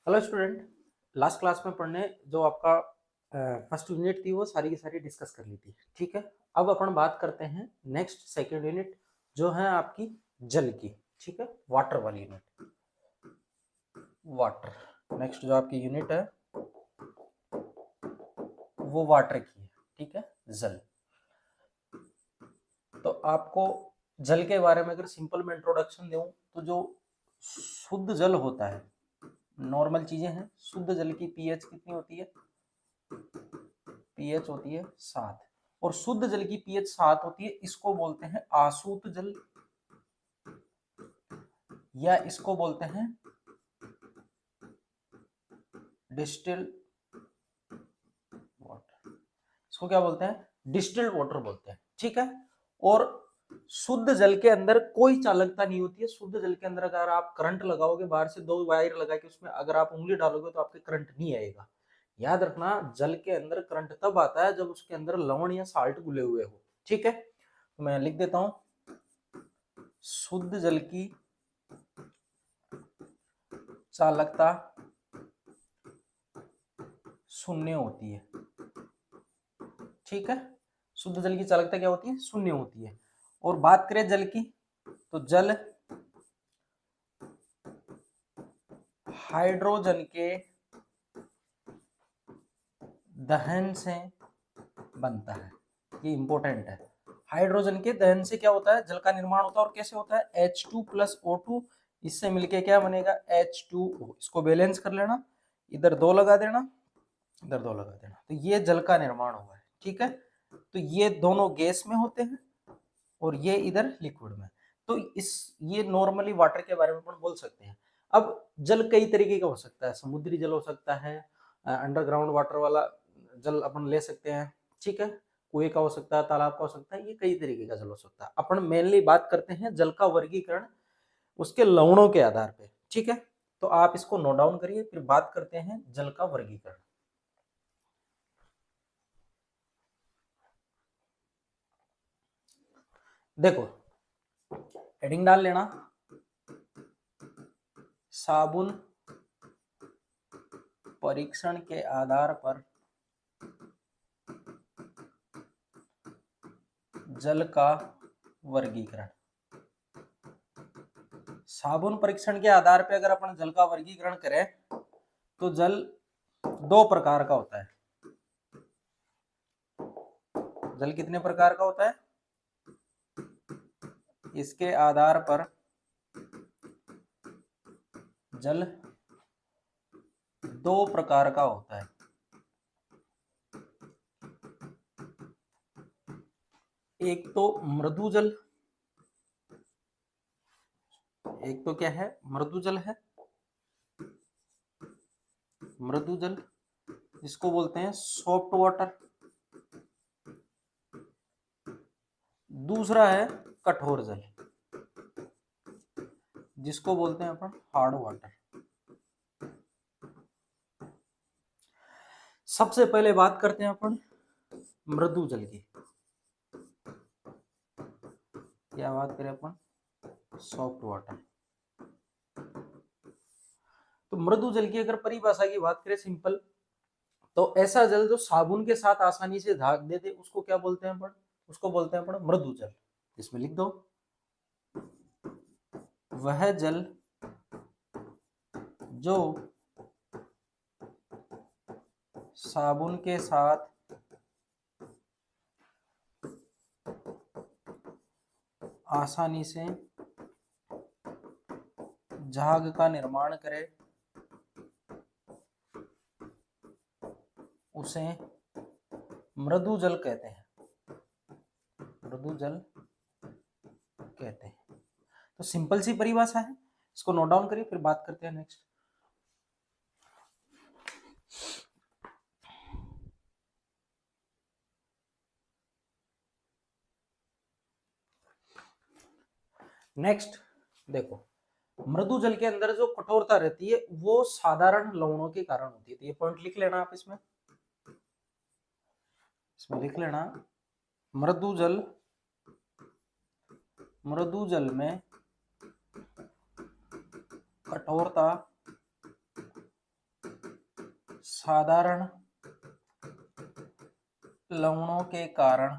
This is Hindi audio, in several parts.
Hello student. लास्ट क्लास में पढ़ने जो आपका फर्स्ट यूनिट थी वो सारी की सारी डिस्कस कर ली थी। ठीक है, अब अपन बात करते हैं नेक्स्ट सेकेंड यूनिट जो है आपकी जल की। ठीक है, वाटर वाली यूनिट। वाटर नेक्स्ट जो आपकी यूनिट है वो वाटर की है। ठीक है, जल। तो आपको जल के बारे में अगर सिंपल में इंट्रोडक्शन दूं तो जो शुद्ध जल होता है, नॉर्मल चीजें हैं, शुद्ध जल की पीएच कितनी होती है? पीएच होती है 7। और शुद्ध जल की पीएच 7 होती है। इसको बोलते हैं आसूत जल या इसको बोलते हैं डिस्टिल वाटर। इसको क्या बोलते हैं? डिस्टिल्ड वाटर बोलते हैं। ठीक है, और शुद्ध जल के अंदर कोई चालकता नहीं होती है। शुद्ध जल के अंदर अगर आप करंट लगाओगे, बाहर से 2 वायर लगा के उसमें अगर आप उंगली डालोगे तो आपके करंट नहीं आएगा। याद रखना, जल के अंदर करंट तब आता है जब उसके अंदर लवण या साल्ट घुले हुए हो। ठीक है, तो मैं लिख देता हूं, शुद्ध जल की चालकता 0 होती है। ठीक है, शुद्ध जल की चालकता क्या होती है? 0 होती है। और बात करें जल की, तो जल हाइड्रोजन के दहन से बनता है। ये इंपॉर्टेंट है। हाइड्रोजन के दहन से क्या होता है? जल का निर्माण होता है। और कैसे होता है? H2 प्लस O2, इससे मिलके क्या बनेगा? H2O। इसको बैलेंस कर लेना, इधर 2 लगा देना, इधर 2 लगा देना, तो ये जल का निर्माण हुआ है। ठीक है, तो ये दोनों गैस में होते हैं और ये इधर लिक्विड में। तो इस ये नॉर्मली वाटर के बारे में अपन बोल सकते हैं। अब जल कई तरीके का हो सकता है। समुद्री जल हो सकता है, अंडरग्राउंड वाटर वाला जल अपन ले सकते हैं। ठीक है, कुएं का हो सकता है, तालाब का हो सकता है, ये कई तरीके का जल हो सकता है। अपन मेनली बात करते हैं जल का वर्गीकरण उसके लवणों के आधार पे। ठीक है, तो आप इसको नोट डाउन करिए, फिर बात करते हैं जल का वर्गीकरण। देखो, हेडिंग डाल लेना, साबुन परीक्षण के आधार पर जल का वर्गीकरण। साबुन परीक्षण के आधार पर अगर अपन जल का वर्गीकरण करें तो जल 2 प्रकार का होता है। जल कितने प्रकार का होता है? इसके आधार पर जल 2 प्रकार का होता है। एक तो मृदु जल, एक तो क्या है? मृदु जल है, मृदु जल, इसको बोलते हैं सॉफ्ट वाटर। दूसरा है कठोर जल, जिसको बोलते हैं अपन हार्ड वाटर। सबसे पहले बात करते हैं अपन मृदु जल की। क्या बात करें अपन? Soft water. तो मृदु जल की अगर परिभाषा की बात करें सिंपल, तो ऐसा जल जो साबुन के साथ आसानी से धाग दे दे उसको क्या बोलते हैं अपन? उसको बोलते हैं अपन मृदु जल। इसमें लिख दो, वह जल जो साबुन के साथ आसानी से झाग का निर्माण करे उसे मृदु जल कहते हैं। मृदु जल कहते हैं। तो सिंपल सी परिभाषा है, इसको नोट डाउन करिए, फिर बात करते हैं नेक्स्ट। नेक्स्ट देखो, मृदु जल के अंदर जो कठोरता रहती है वो साधारण लवणों के कारण होती है। तो ये पॉइंट लिख लेना आप इसमें लिख लेना, मृदु जल में कठोरता साधारण लवणों के कारण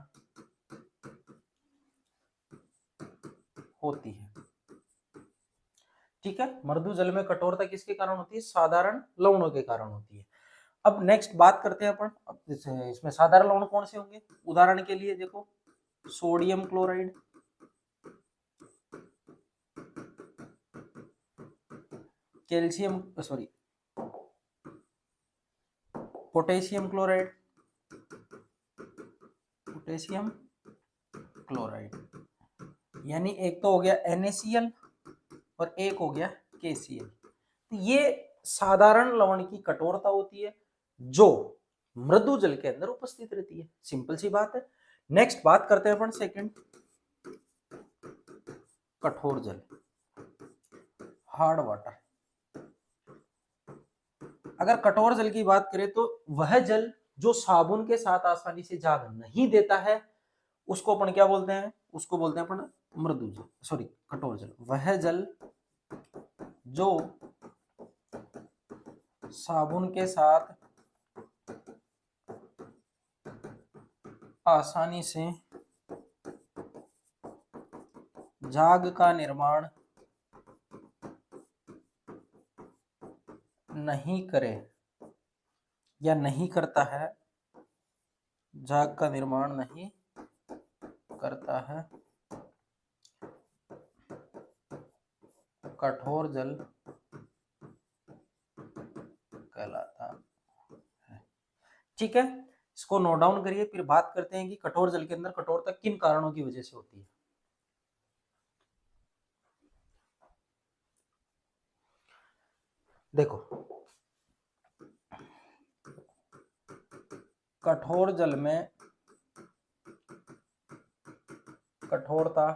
होती है। ठीक है, मृदु जल में कठोरता किसके कारण होती है? साधारण लवणों के कारण होती है। अब नेक्स्ट बात करते हैं अपन, अब इसमें साधारण लवण कौन से होंगे? उदाहरण के लिए देखो, sodium chloride, calcium sorry potassium chloride, potassium chloride, यानी एक तो हो गया NaCl और एक हो गया KCl। ये साधारण लवण की कठोरता होती है जो मृदु जल के अंदर उपस्थित रहती है। सिंपल सी बात है। नेक्स्ट बात करते हैं अपन सेकंड, कठोर जल, हार्ड वाटर। अगर कठोर जल की बात करें तो वह जल जो साबुन के साथ आसानी से जाग नहीं देता है, उसको अपन क्या बोलते हैं? उसको बोलते हैं अपन मृदु जल, सॉरी कठोर जल। वह जल जो साबुन के साथ आसानी से झाग का निर्माण नहीं करे या नहीं करता है, झाग का निर्माण नहीं करता है, कठोर जल कहलाता है। ठीक है, इसको नोट डाउन करिए, फिर बात करते हैं कि कठोर जल के अंदर कठोरता किन कारणों की वजह से होती है। देखो, कठोर जल में कठोरता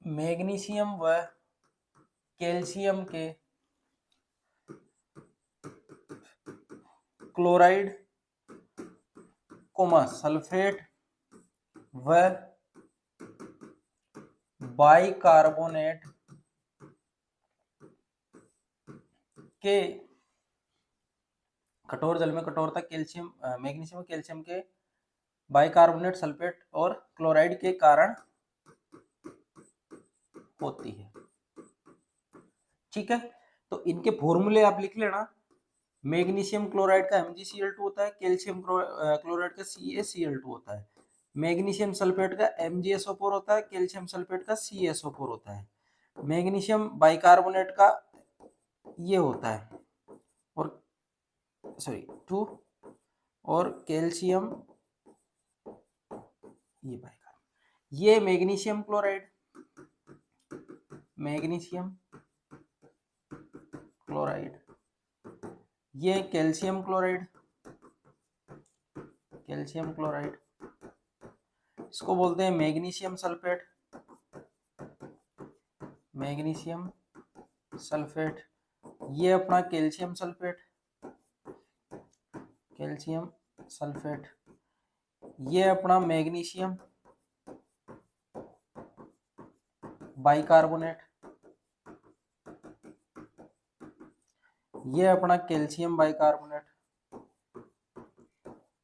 मैग्नीशियम व कैल्शियम के क्लोराइड कोमा सल्फेट व बाइकार्बोनेट के कठोर जल में कठोरता कैल्शियम मैग्नीशियम कैल्शियम के बाइकार्बोनेट सल्फेट और क्लोराइड के कारण होती है। ठीक है, तो इनके फॉर्मूले आप लिख लेना। मैग्नीशियम क्लोराइड का MgCl2 होता है, कैल्शियम क्लोराइड का CaCl2 होता है, मैग्नीशियम सल्फेट का MgSO4 होता है, कैल्शियम सल्फेट का CaSO4 होता है, मैग्नीशियम बाइकार्बोनेट का ये होता है और सॉरी 2 और कैल्शियम ये बाइकार्बोनेट, ये मैग्नीशियम क्लोराइड, मैग्नीशियम क्लोराइड, ये कैल्शियम क्लोराइड, कैल्शियम क्लोराइड, इसको बोलते हैं मैग्नीशियम सल्फेट, मैग्नीशियम सल्फेट, ये अपना कैल्शियम सल्फेट, कैल्शियम सल्फेट, ये अपना मैग्नीशियम बाइकार्बोनेट, ये अपना कैल्शियम बाइकार्बोनेट,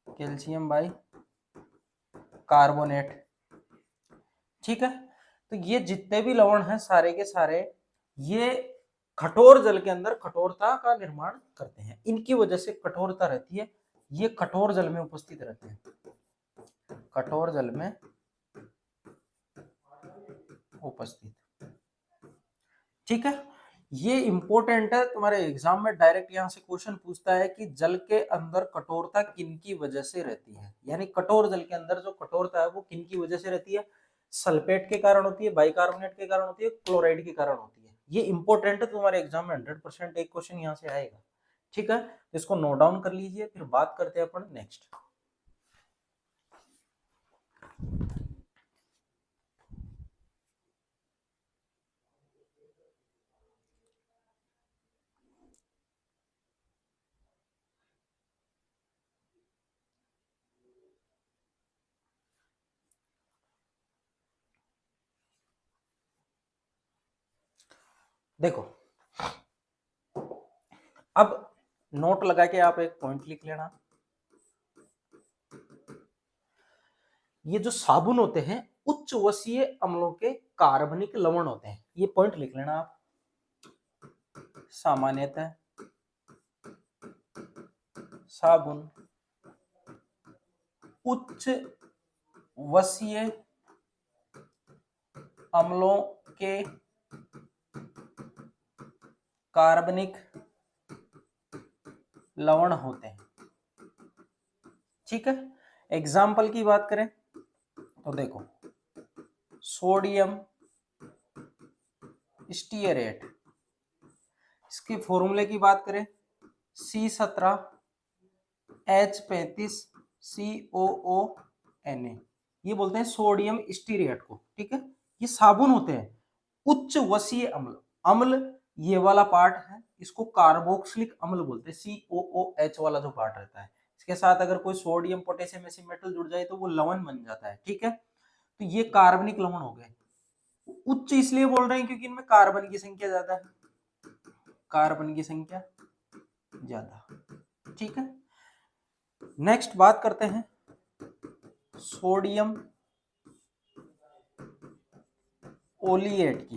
कैल्शियम बाइकार्बोनेट। ठीक है, तो ये जितने भी लवण हैं सारे के सारे ये कठोर जल के अंदर कठोरता का निर्माण करते हैं, इनकी वजह से कठोरता रहती है, ये कठोर जल में उपस्थित रहते हैं, कठोर जल में उपस्थित। ठीक है, ये इंपॉर्टेंट है, तुम्हारे एग्जाम में डायरेक्ट यहां से क्वेश्चन पूछता है कि जल के अंदर कठोरता किनकी वजह से रहती है, यानी कठोर जल के अंदर जो कठोरता है वो किनकी वजह से रहती है? सल्फेट के कारण होती है, बाइकार्बोनेट के कारण होती है, क्लोराइड के कारण होती है। ये इंपॉर्टेंट है, तुम्हारे एग्जाम में 100% एक क्वेश्चन यहाँ से आएगा। ठीक है, इसको नोट डाउन कर लीजिए, फिर बात करते हैं अपन नेक्स्ट। देखो, अब नोट लगा के आप एक पॉइंट लिख लेना, ये जो साबुन होते हैं उच्च वसीय अम्लों के कार्बनिक लवण होते हैं, ये पॉइंट लिख लेना आप। सामान्यतः साबुन उच्च वसीय अम्लों के कार्बनिक लवण होते हैं, ठीक है। एग्जाम्पल की बात करें तो देखो, सोडियम स्टीयरेट, इसके फॉर्मूले की बात करें C17H35COONA, ये बोलते हैं सोडियम स्टीयरेट को, ठीक है। ये साबुन होते हैं उच्च वसीय अम्ल, अम्ल ये वाला पार्ट है, इसको कार्बोक्सिलिक अम्ल बोलते हैं, COOH वाला जो पार्ट रहता है, इसके साथ अगर कोई सोडियम पोटेशियम ऐसे मेटल जुड़ जाए तो वो लवण बन जाता है, ठीक है। तो ये कार्बनिक लवण हो गए। उच्च इसलिए बोल रहे हैं क्योंकि इनमें कार्बन की संख्या ज्यादा है, कार्बन की संख्या ज्यादा, ठीक है। नेक्स्ट बात करते हैं सोडियम ओलिएट की।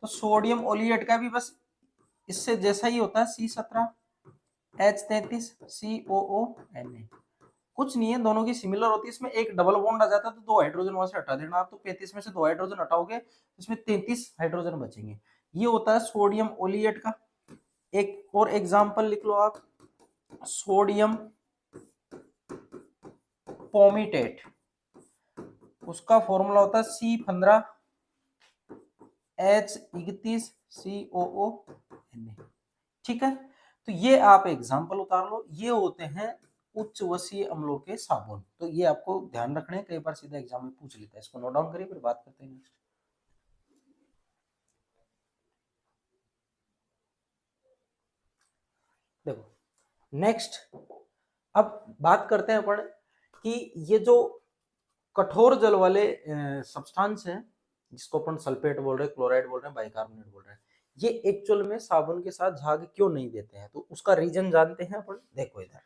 तो सोडियम ओलिएट का भी बस इससे जैसा ही होता है, C17H33COONA, कुछ नहीं है, दोनों की सिमिलर होती है। इसमें एक डबल बॉन्ड आ जाता है तो 2 हाइड्रोजन वहां से हटा देना आप, तो 35 में से 2 हाइड्रोजन हटाओगे, इसमें 33 हाइड्रोजन बचेंगे। ये होता है सोडियम ओलिएट का। एक और एग्जांपल लिख लो आप, सोडियम पोमिटेट, उसका फॉर्मूला होता है C15H31COONA, ठीक है। तो ये आप एग्जांपल उतार लो, ये होते हैं उच्च वसीय अम्लों के साबुन। तो ये आपको ध्यान रखना है, कई बार सीधा एग्जाम में पूछ लेता है, इसको नोट डाउन करिए, फिर बात करते हैं नेक्स्ट। देखो नेक्स्ट, अब बात करते हैं अपन कि ये जो कठोर जल वाले सब्सटेंस हैं, जिसको अपन सल्फेट बोल रहे हैं, क्लोराइड बोल रहे हैं, बाइकार्बोनेट बोल रहे हैं, ये एक्चुअल में साबुन के साथ झाग क्यों नहीं देते हैं, तो उसका रीजन जानते हैं अपन। देखो इधर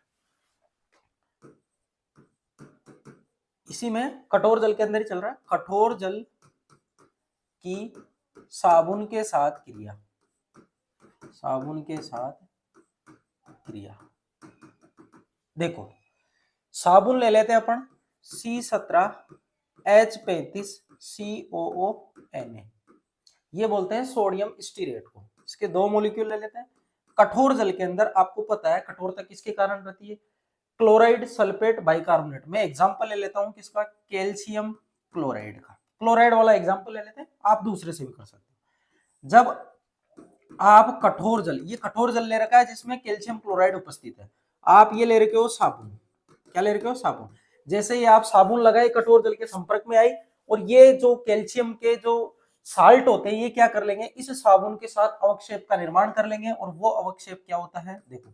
इसी में कठोर जल के अंदर ही चल रहा है, कठोर जल की साबुन के साथ क्रिया, साबुन के साथ क्रिया। देखो साबुन ले लेते हैं अपन C17H35COONA, ये बोलते हैं सोडियम स्टीरेट को। इसके 2 मॉलिक्यूल ले लेते हैं। कठोर जल के अंदर आपको पता है कठोरता किसके कारण रहती है, क्लोराइड सल्फेट बाइकार्बोनेट। मैं एग्जांपल ले लेता हूं किसका, कैल्शियम क्लोराइड का। क्लोराइड वाला एग्जांपल ले लेते हैं, आप दूसरे से भी कर सकते हैं। जब आप कठोर जल, ये कठोर जल ले रखा है जिसमें कैल्शियम क्लोराइड उपस्थित है, आप ये ले रखे हो साबुन, क्या ले रखे हो, साबुन। जैसे ही आप साबुन लगाए, कठोर जल के संपर्क में आई, और ये जो कैल्शियम के जो साल्ट होते हैं, ये क्या कर लेंगे, इस साबुन के साथ अवक्षेप का निर्माण कर लेंगे, और वो अवक्षेप क्या होता है, देखो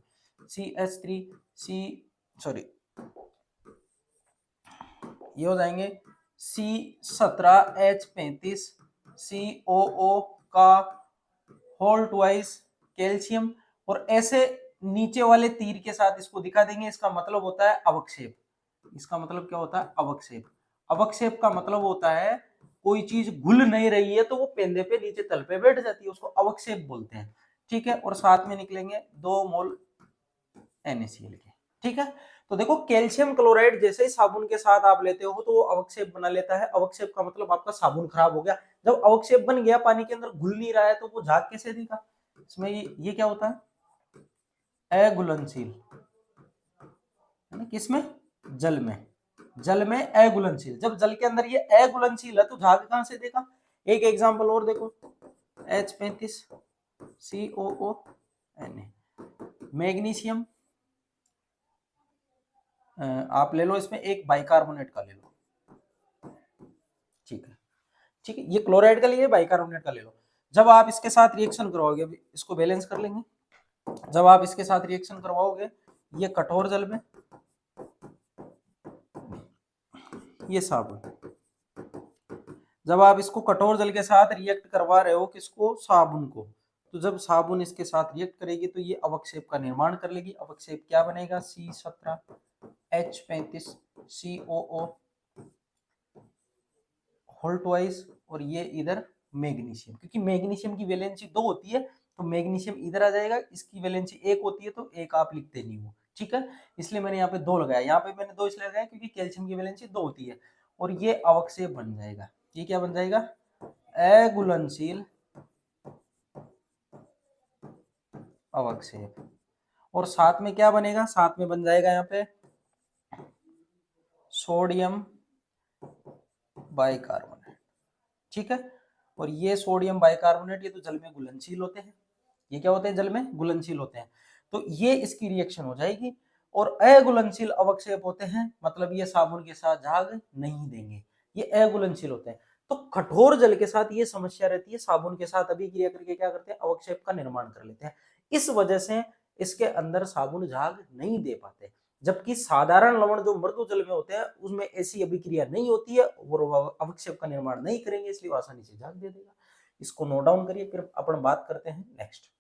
ये हो जाएंगे C17H35COO का होल ट्वाइस कैल्शियम, और ऐसे नीचे वाले तीर के साथ इसको दिखा देंगे, इसका मतलब होता है अवक्षेप। इसका मतलब क्या होता है, अवक्षेप। अवक्षेप का मतलब होता है कोई चीज घुल नहीं रही है तो वो पेंदे पे नीचे तल पे बैठ जाती है, उसको अवक्षेप बोलते हैं, ठीक है। और साथ में निकलेंगे 2 मोल NaCl के, ठीक है। तो देखो कैल्शियम क्लोराइड जैसे ही साबुन के साथ आप लेते हो तो वो अवक्षेप बना लेता है। अवक्षेप का मतलब आपका साबुन खराब हो गया। जब अवक्षेप बन गया, पानी के अंदर घुल नहीं रहा है, तो वो झाग कैसे देगा, इसमें ये क्या होता है, अघुलनशील, किसमें, जल में, जल में अघुलनशील। जब जल के अंदर ये अघुलनशील है तो झाग कहां से देगा। एक एग्जांपल और देखो, H35COONA, मैग्नीशियम आप ले लो, इसमें एक बाइकार्बोनेट का ले लो, ठीक है, ठीक है। ये क्लोराइड का लिए, बाइकार्बोनेट का ले लो। जब आप इसके साथ रिएक्शन करवाओगे, इसको बैलेंस कर लेंगे, जब आप इसके साथ रिएक्शन करवाओगे, ये कठोर जल में, ये साबुन, जब आप इसको कठोर जल के साथ रिएक्ट करवा रहे हो, किसको, साबुन को, तो जब साबुन इसके साथ रिएक्ट करेगी तो ये अवक्षेप का निर्माण कर लेगी। अवक्षेप क्या बनेगा, C17H35 COO होल ट्वाइस, और ये इधर मैग्नीशियम, क्योंकि मैग्नीशियम की वैलेंसी 2 होती है तो मैग्नीशियम इधर आ जाएगा, इसकी वैलेंसी 1 होती है तो 1 आप लिखते नहीं हो, ठीक है। इसलिए मैंने यहाँ पे 2 लगाया, यहाँ पे मैंने 2 इसलिए लगाया क्योंकि कैल्शियम की वैलेंसी 2 होती है, और ये अवक्षेप बन जाएगा। ये क्या बन जाएगा, अघुलनशील अवक्षेप। और साथ में क्या बनेगा, साथ में बन जाएगा यहाँ पे सोडियम बाइकार्बोनेट, ठीक है। और ये सोडियम बाइकार्बोनेट ये तो जल में घुलनशील होते हैं, ये क्या होते हैं, जल में घुलनशील होते हैं, तो ये इसकी रिएक्शन हो जाएगी। और अघुलनशील अवक्षेप होते हैं, मतलब ये साबुन के साथ झाग नहीं देंगे, ये अघुलनशील होते हैं। तो कठोर जल के साथ ये समस्या रहती है, साबुन के साथ अभिक्रिया करके क्या करते हैं, अवक्षेप का निर्माण कर लेते हैं, इस वजह से इसके अंदर साबुन झाग नहीं दे पाते। जबकि साधारण लवण जो मृदु जल में होते हैं उसमें ऐसी अभिक्रिया नहीं होती है और वो अवक्षेप का निर्माण नहीं करेंगे, इसलिए आसानी से झाग दे देगा। इसको नोट डाउन करिए, फिर अपन बात करते हैं नेक्स्ट।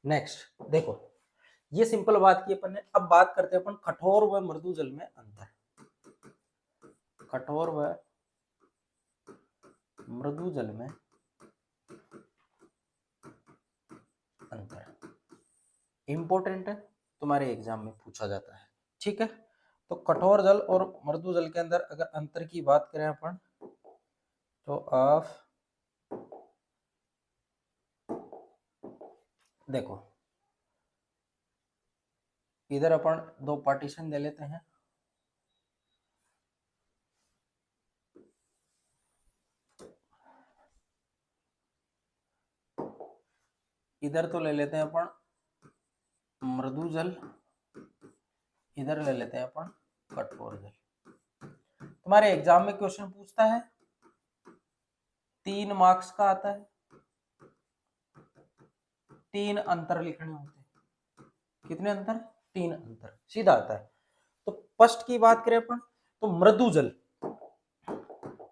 नेक्स्ट देखो, ये सिंपल बात की अपन ने। अब बात करते हैं अपन कठोर व मृदु जल में अंतर। कठोर व मृदु जल में अंतर इंपॉर्टेंट है, तुम्हारे एग्जाम में पूछा जाता है, ठीक है। तो कठोर जल और मृदु जल के अंदर अगर अंतर की बात करें अपन, तो आप देखो, इधर अपन 2 पार्टीशन दे लेते हैं, इधर तो ले लेते हैं अपन मृदु जल, इधर ले लेते हैं अपन कठोर जल। तुम्हारे एग्जाम में क्वेश्चन पूछता है, 3 मार्क्स का आता है, 3 अंतर लिखने होते हैं। कितने अंतर, 3 अंतर, सीधा आता है। तो फर्स्ट की बात करें अपन, तो मृदु जल,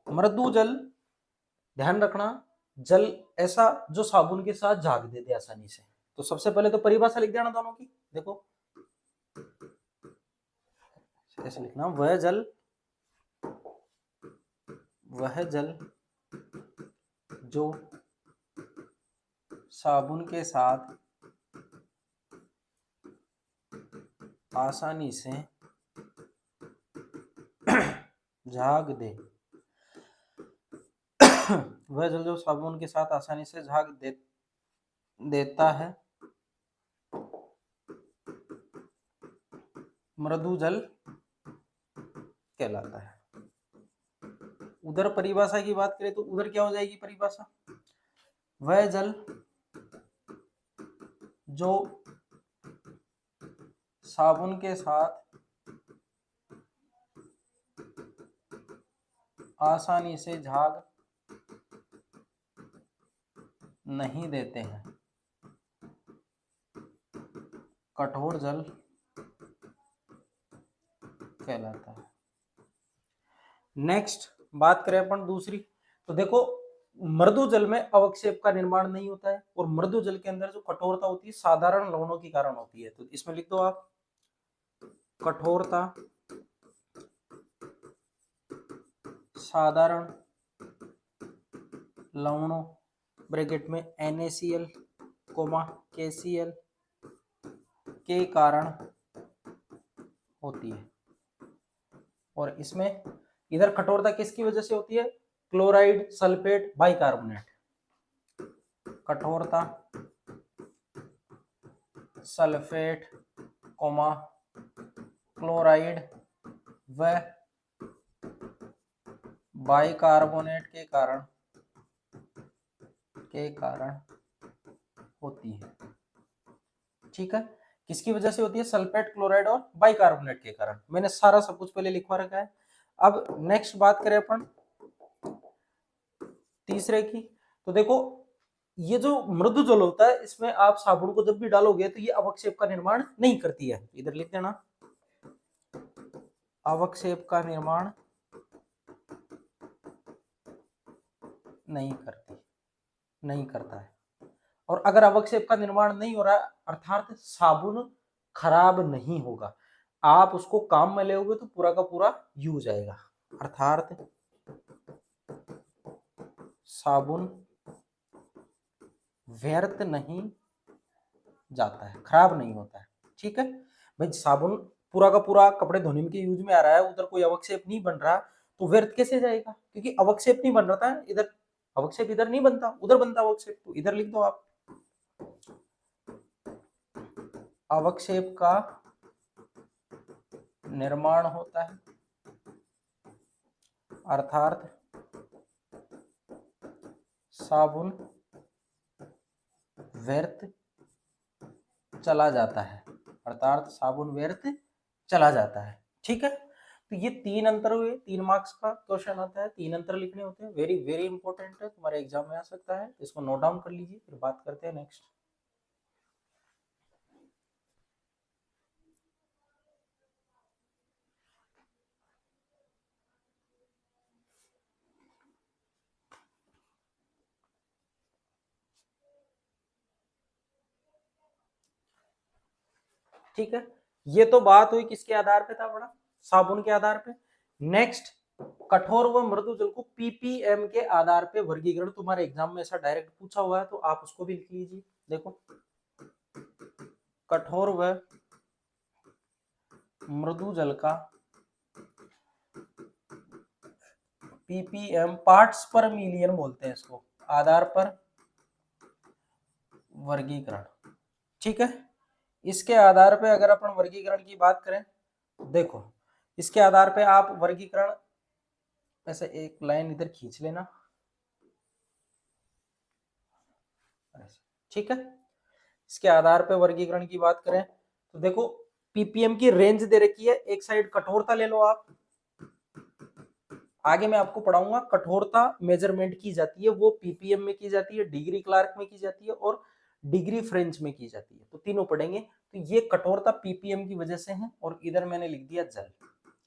मृदु जल ध्यान रखना, जल ऐसा जो साबुन के साथ झाग दे दे आसानी से। तो सबसे पहले तो परिभाषा लिख देना दोनों की, देखो ऐसे लिखना, वह जल जो साबुन के साथ आसानी से झाग दे, वह जल जो साबुन के साथ आसानी से झाग देता है मृदु जल कहलाता है। उधर परिभाषा की बात करें तो उधर क्या हो जाएगी परिभाषा, वह जल जो साबुन के साथ आसानी से झाग नहीं देते हैं कठोर जल कहलाता है। नेक्स्ट बात करें अपन दूसरी, तो देखो मृदु जल में अवक्षेप का निर्माण नहीं होता है, और मृदु जल के अंदर जो कठोरता होती है साधारण लवणों के कारण होती है। तो इसमें लिख दो आप, कठोरता साधारण लवणों ब्रैकेट में NaCl, KCl के कारण होती है। और इसमें इधर कठोरता किसकी वजह से होती है, क्लोराइड, सल्फेट, बाइकार्बोनेट। कठोरता सल्फेट, क्लोराइड व बाइकार्बोनेट के कारण होती है, ठीक है। किसकी वजह से होती है, सल्फेट, क्लोराइड और बाइकार्बोनेट के कारण। मैंने सारा सब कुछ पहले लिखवा रखा है। अब नेक्स्ट बात करें अपन तीसरे की, तो देखो ये जो मृदु जल होता है इसमें आप साबुन को जब भी डालोगे तो ये अवक्षेप का निर्माण नहीं करती है, इधर लिख देना, अवक्षेप का निर्माण नहीं करती, नहीं करता है। और अगर अवक्षेप का निर्माण नहीं हो रहा है अर्थात साबुन खराब नहीं होगा, आप उसको काम में लेोगे तो पूरा का पूरा यूज आएगा, अर्थात साबुन व्यर्थ नहीं जाता है, खराब नहीं होता है। ठीक है भाई, साबुन पूरा का पूरा कपड़े धोने के यूज में आ रहा है, उधर कोई अवक्षेप नहीं बन रहा तो व्यर्थ कैसे जाएगा, क्योंकि अवक्षेप नहीं बन रहा था इधर, अवक्षेप इधर नहीं बनता उधर बनता अवक्षेप, तो इधर लिख दो आप अवक्षेप का निर्माण होता है अर्थात साबुन व्यर्थ चला जाता है, अर्थात साबुन व्यर्थ चला जाता है। ठीक है, तो ये 3 अंतर हुए, 3 मार्क्स का क्वेश्चन आता है, 3 अंतर लिखने होते हैं, वेरी वेरी इंपॉर्टेंट है, तुम्हारे एग्जाम में आ सकता है, इसको नोट डाउन कर लीजिए। फिर बात करते हैं नेक्स्ट। ठीक है, ये तो बात हुई किसके आधार पे था बड़ा, साबुन के आधार पे। नेक्स्ट, कठोर व मृदु जल को पीपीएम के आधार पे वर्गीकरण, तुम्हारे एग्जाम में ऐसा डायरेक्ट पूछा हुआ है तो आप उसको भी लिख लीजिए। देखो, कठोर व मृदु जल का पीपीएम पार्ट्स पर मिलियन बोलते हैं इसको, आधार पर वर्गीकरण। ठीक है, इसके आधार पे अगर अपन वर्गीकरण की बात करें, देखो इसके आधार पे आप वर्गीकरण ऐसे एक लाइन इधर खींच लेना, ठीक है। इसके आधार पे वर्गीकरण की बात करें तो देखो पीपीएम की रेंज दे रखी है, एक साइड कठोरता ले लो आप, आगे मैं आपको पढ़ाऊंगा कठोरता मेजरमेंट की जाती है वो पीपीएम में की जाती है, डिग्री क्लार्क में की जाती है और डिग्री फ्रेंच में की जाती है, तो तीनों पढ़ेंगे। तो ये कठोरता पीपीएम की वजह से है, और इधर मैंने लिख दिया जल।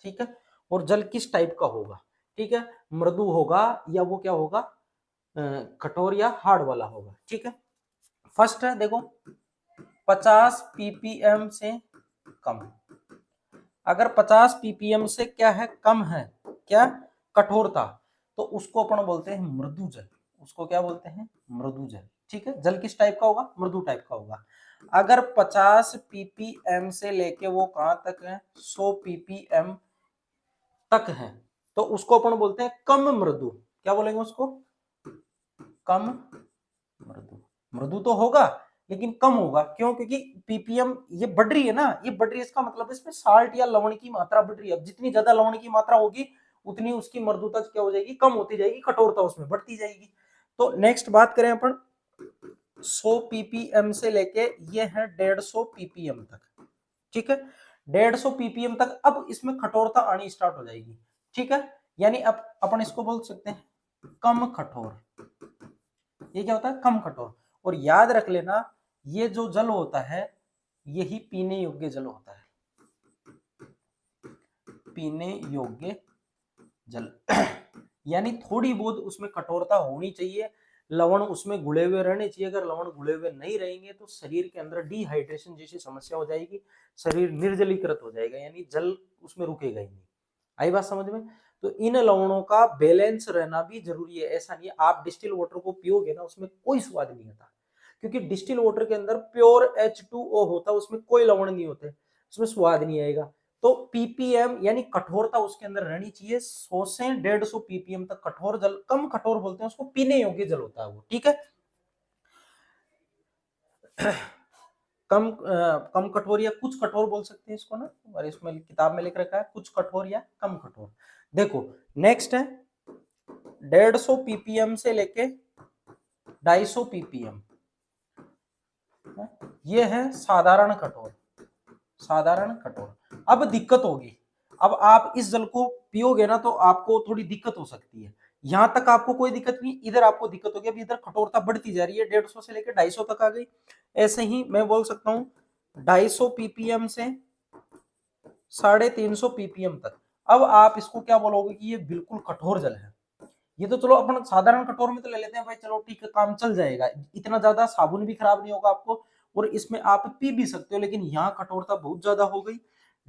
ठीक है, और जल किस टाइप का होगा, ठीक है, मृदु होगा या वो क्या होगा, कठोर या हार्ड वाला होगा। ठीक है, फर्स्ट है देखो 50 पीपीएम से कम, अगर 50 पीपीएम से क्या है, कम है क्या, कठोरता, तो उसको अपन बोलते हैं मृदु जल, उसको क्या बोलते हैं, मृदु जल। ठीक है, जल किस टाइप का होगा, मृदु टाइप का होगा। अगर 50 पीपीएम से लेके वो कहां तक है, 100 पीपीएम तक है, तो उसको अपन बोलते हैं कम मृदु, क्या बोलेंगे उसको, कम मृदु। मृदु तो होगा लेकिन कम होगा, क्यों, क्योंकि पीपीएम ये बढ़ रही है ना, ये बढ़ रही है, इसका मतलब इसमें साल्ट या लवण की मात्रा बढ़ रही है। अब जितनी ज्यादा लवण की मात्रा होगी उतनी उसकी मृदुता क्या हो जाएगी, कम होती जाएगी, कठोरता उसमें बढ़ती जाएगी। तो नेक्स्ट बात करें अपन 100 पीपीएम से लेके ये है 150 पीपीएम तक। ठीक है, 150 पीपीएम तक अब इसमें कठोरता आनी स्टार्ट हो जाएगी। ठीक है, यानी अब अपन इसको बोल सकते हैं कम कठोर, ये क्या होता है, कम कठोर। और याद रख लेना ये जो जल होता है यही पीने योग्य जल होता है, पीने योग्य जल यानी थोड़ी बहुत उसमें कठोरता होनी चाहिए, लवण उसमें घुले हुए रहने चाहिए, अगर लवण घुले हुए नहीं रहेंगे तो शरीर के अंदर डिहाइड्रेशन जैसी समस्या हो जाएगी, शरीर निर्जलीकृत हो जाएगा, यानी जल उसमें रुकेगा ही नहीं। आई बात समझ में, तो इन लवणों का बैलेंस रहना भी जरूरी है। ऐसा नहीं है आप डिस्टिल वाटर को पियोगे ना उसमें कोई स्वाद नहीं आता, क्योंकि डिस्टिल वाटर के अंदर प्योर H2O होता है, उसमें कोई लवण नहीं होते, उसमें स्वाद नहीं आएगा। तो पीपीएम यानी कठोरता उसके अंदर रहनी चाहिए, 100 से 150 पीपीएम तक कठोर जल, कम कठोर बोलते हैं उसको, पीने योग्य जल होता है वो। ठीक है, कम कठोर या कुछ कठोर बोल सकते हैं इसको ना, और इसमें किताब में लिख रखा है कुछ कठोर या कम कठोर। देखो नेक्स्ट है 150 पीपीएम से लेके 250 पीपीएम, ये है साधारण कठोर, साधारण कठोर। अब दिक्कत होगी, अब आप इस जल को पियोगे ना तो आपको थोड़ी दिक्कत हो सकती है, यहां तक आपको कोई दिक्कत नहीं, इधर आपको दिक्कत होगी, अब इधर कठोरता बढ़ती जा रही है, 150 से लेकर 250 तक आ गई। ऐसे ही मैं बोल सकता हूं 250 पीपीएम से 350 पीपीएम तक। अब आप इसको क्या बोलोगे कि ये बिल्कुल कठोर जल है, ये तो चलो अपन साधारण कटोर में तो ले लेते हैं भाई, चलो ठीक है काम चल जाएगा, इतना ज्यादा साबुन भी खराब नहीं होगा आपको, और इसमें आप पी भी सकते हो। लेकिन यहाँ कठोरता बहुत ज्यादा हो गई,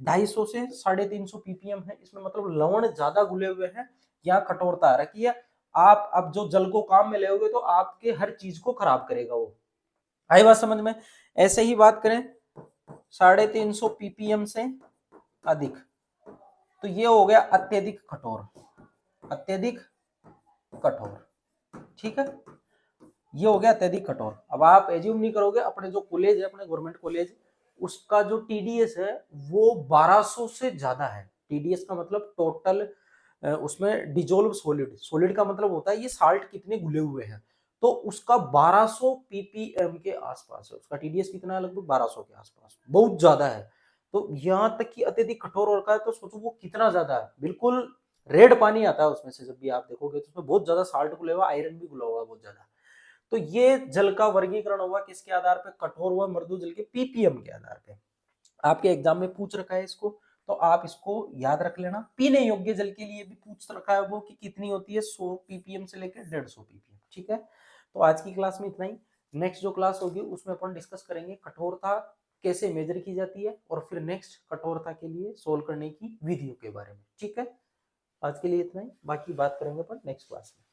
250 से 350 ppm है इसमें, मतलब लवण ज्यादा घुले हुए हैं, यहाँ कठोरता आ रखी है। आप अब जो जल को काम में लेोगे तो आपके हर चीज को खराब करेगा वो। आई बात समझ में? ऐसे ही बात करें 350 ppm से अधिक, तो ये हो गया अत्यधिक कठोर, अत्यधिक कठोर, ठीक है, ये हो गया अत्यधिक कठोर। अब आप एज्यूम नहीं करोगे, अपने जो कॉलेज है, अपने गवर्नमेंट कॉलेज, उसका जो टीडीएस है वो 1200 से ज्यादा है। टीडीएस का मतलब टोटल, उसमें डिजोल्व सॉलिड, सॉलिड का मतलब होता है ये साल्ट कितने घुले हुए हैं, तो उसका 1200 ppm के आसपास है, उसका टीडीएस कितना है, लगभग 1200 के आसपास, बहुत ज्यादा है। तो यहां तक कि अत्यधिक कठोर होता है, तो सोचो वो कितना ज्यादा है, बिल्कुल रेड पानी आता है उसमें से, जब भी आप देखोगे तो उसमें बहुत ज्यादा साल्ट घुला हुआ, आयरन भी घुला हुआ बहुत ज्यादा। तो ये जल का वर्गीकरण हुआ किसके आधार पे, कठोर व मृदु जल के पीपीएम के आधार पे। आपके एग्जाम में पूछ रखा है इसको, तो आप इसको याद रख लेना। पीने योग्य जल के लिए भी पूछ रखा है वो कि कितनी होती है, 100 ppm से लेकर 150 ppm, ठीक है। तो आज की क्लास में इतना ही। नेक्स्ट जो क्लास होगी उसमें अपन डिस्कस करेंगे कठोरता कैसे मेजर की जाती है, और फिर नेक्स्ट कठोरता के लिए सोल्व करने की विधियों के बारे में, ठीक है। आज के लिए इतना ही, बाकी बात करेंगे अपन नेक्स्ट क्लास में।